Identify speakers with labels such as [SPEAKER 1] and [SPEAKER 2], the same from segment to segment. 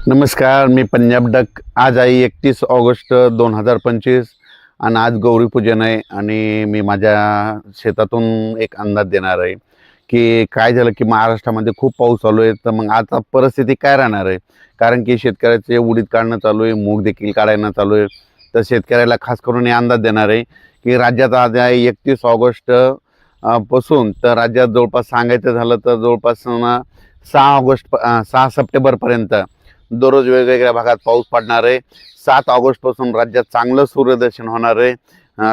[SPEAKER 1] नमस्कार, मी पंजाब डक. आज आहे 31 ऑगस्ट 2025 आणि आज गौरीपूजन आहे आणि मी माझ्या शेतातून एक अंदाज देणार आहे की काय झालं की महाराष्ट्रामध्ये खूप पाऊस चालू आहे. तर मग आता परिस्थिती काय राहणार आहे, कारण की शेतकऱ्याचे उडीद काढणं चालू आहे, मूग देखील काढायला चालू आहे. तर शेतकऱ्याला खास करून हे अंदाज देणार आहे की राज्यात आज आहे 31 ऑगस्ट पासून. तर राज्यात जवळपास सांगायचं झालं तर जवळपास 6 सप्टेंबरपर्यंत दररोज वेगवेगळ्या भागात पाऊस पडणार आहे. 7 ऑगस्टपासून राज्यात चांगलं सूर्यदर्शन होणार आहे.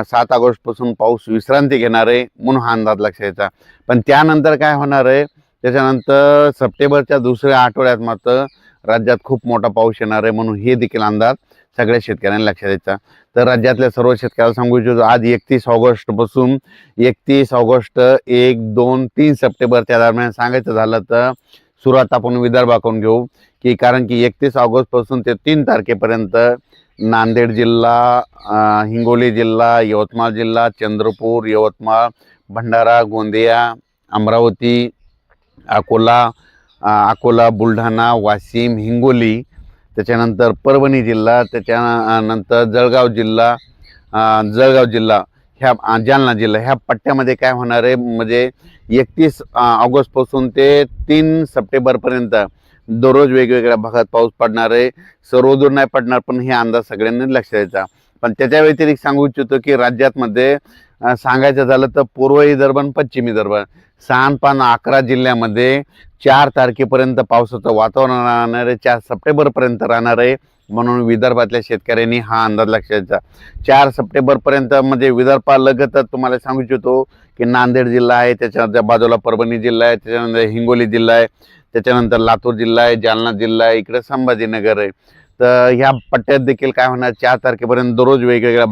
[SPEAKER 1] 7 ऑगस्टपासून पाऊस विश्रांती घेणार आहे म्हणून हा अंदाज लक्षात यायचा. पण त्यानंतर काय होणार आहे, त्याच्यानंतर सप्टेंबरच्या दुसऱ्या आठवड्यात मात्र राज्यात खूप मोठा पाऊस येणार आहे म्हणून हे देखील अंदाज सगळ्या शेतकऱ्यांना लक्षात द्यायचा. तर राज्यातल्या सर्व शेतकऱ्यांना सांगू इच्छितो, आज 31 ऑगस्टपासून 31 ऑगस्ट 1, 2, 3 सप्टेंबरच्या दरम्यान सांगायचं झालं तर सुरुवात आपण विदर्भाकडून घेऊ की कारण की 31 ऑगस्टपासून ते 3 तारखेपर्यंत नांदेड जिल्हा, हिंगोली जिल्हा, यवतमाळ जिल्हा, चंद्रपूर, यवतमाळ, भंडारा, गोंदिया, अमरावती, अकोला, बुलढाणा, वाशिम, हिंगोली, त्याच्यानंतर परभणी जिल्हा, त्याच्यानंतर जळगाव जिल्हा, जालना जिल्हा, ह्या पट्ट्यामध्ये काय होणार आहे म्हणजे 31 ऑगस्टपासून ते 3 सप्टेंबरपर्यंत दररोज वेगवेगळ्या भागात पाऊस पडणार आहे. सर्वदूर नाही पडणार, पण हे अंदाज सगळ्यांनी लक्षात द्यायचा. पण त्याच्या व्यतिरिक्त सांगू इच्छितो की राज्यामध्ये सांगायचं झालं तर पूर्व विदर्भ आणि पश्चिम विदर्भ 11 जिल्ह्यामध्ये 4 तारखेपर्यंत पावसाचं वातावरण राहणार आहे, 4 सप्टेंबरपर्यंत राहणार आहे म्हणून विदर्भातल्या शेतकऱ्यांनी हा अंदाज लक्षात द्यायचा. 4 सप्टेंबरपर्यंत म्हणजे विदर्भालगतच तुम्हाला सांगू इच्छितो की नांदेड जिल्हा आहे, त्याच्या बाजूला परभणी जिल्हा आहे, त्याच्यानंतर हिंगोली जिल्हा आहे, त्याच्यानंतर लातूर जिल्हा आहे, जालना जिल्हा आहे, इकडे संभाजीनगर आहे. तर ह्या पट्ट्यात देखील काय होणार, 4 तारखेपर्यंत दररोज वेगवेगळ्या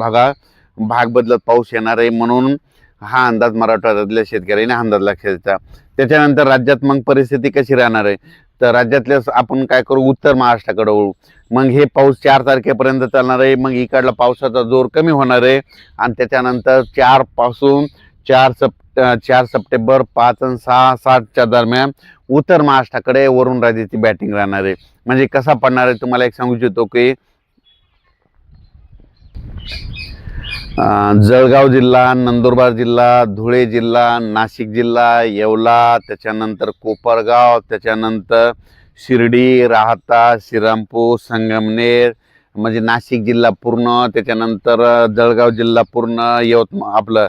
[SPEAKER 1] भाग बदलत पाऊस येणार आहे म्हणून हा अंदाज मराठवाड्यातल्या शेतकऱ्यांनी अंदाज लक्षात द्यायचा. त्याच्यानंतर राज्यात मग परिस्थिती कशी राहणार आहे, तर राज्यातल्या आपण काय करू, उत्तर महाराष्ट्राकडे वळू. मग हे पाऊस 4 तारखेपर्यंत चालणार आहे. मग इकडला पावसाचा जोर कमी होणार आहे आणि त्याच्यानंतर 4 पासून 4 सप्टेंबर 5 आणि 6, 7च्या दरम्यान उत्तर महाराष्ट्राकडे वरुण राजाची बॅटिंग राहणार आहे. म्हणजे कसा पडणार आहे तुम्हाला एक सांगू इच्छितो की जळगाव जिल्हा, नंदुरबार जिल्हा, धुळे जिल्हा, नाशिक जिल्हा, येवला, त्याच्यानंतर कोपरगाव, त्याच्यानंतर शिर्डी, राहाता, श्रीरामपूर, संगमनेर, म्हणजे नाशिक जिल्हा पूर्ण, त्याच्यानंतर जळगाव जिल्हा पूर्ण, आपलं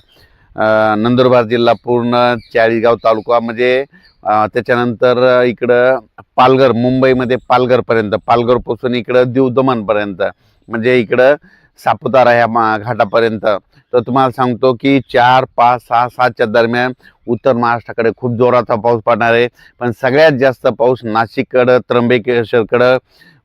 [SPEAKER 1] नंदुरबार जिल्हा पूर्ण, चाळीसगाव तालुका, म्हणजे त्याच्यानंतर इकडं पालघर, मुंबईमध्ये पालघरपर्यंत, पालघरपासून इकडं दीव दमणपर्यंत, म्हणजे इकडं सापुतारा ह्या घाटापर्यंत. तर तुम्हाला सांगतो की 4, 5, 6, 7च्या दरम्यान उत्तर महाराष्ट्राकडे खूप जोराचा पाऊस पडणार आहे. पण सगळ्यात जास्त पाऊस नाशिककडं, त्र्यंबकेश्वरकडं,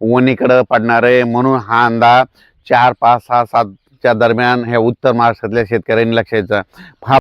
[SPEAKER 1] वणीकडं पडणार आहे म्हणून हा अंदाज 4, 5, 6, 7च्या दरम्यान ह्या उत्तर महाराष्ट्रातल्या शेतकऱ्यांनी लक्षात द्यायचा.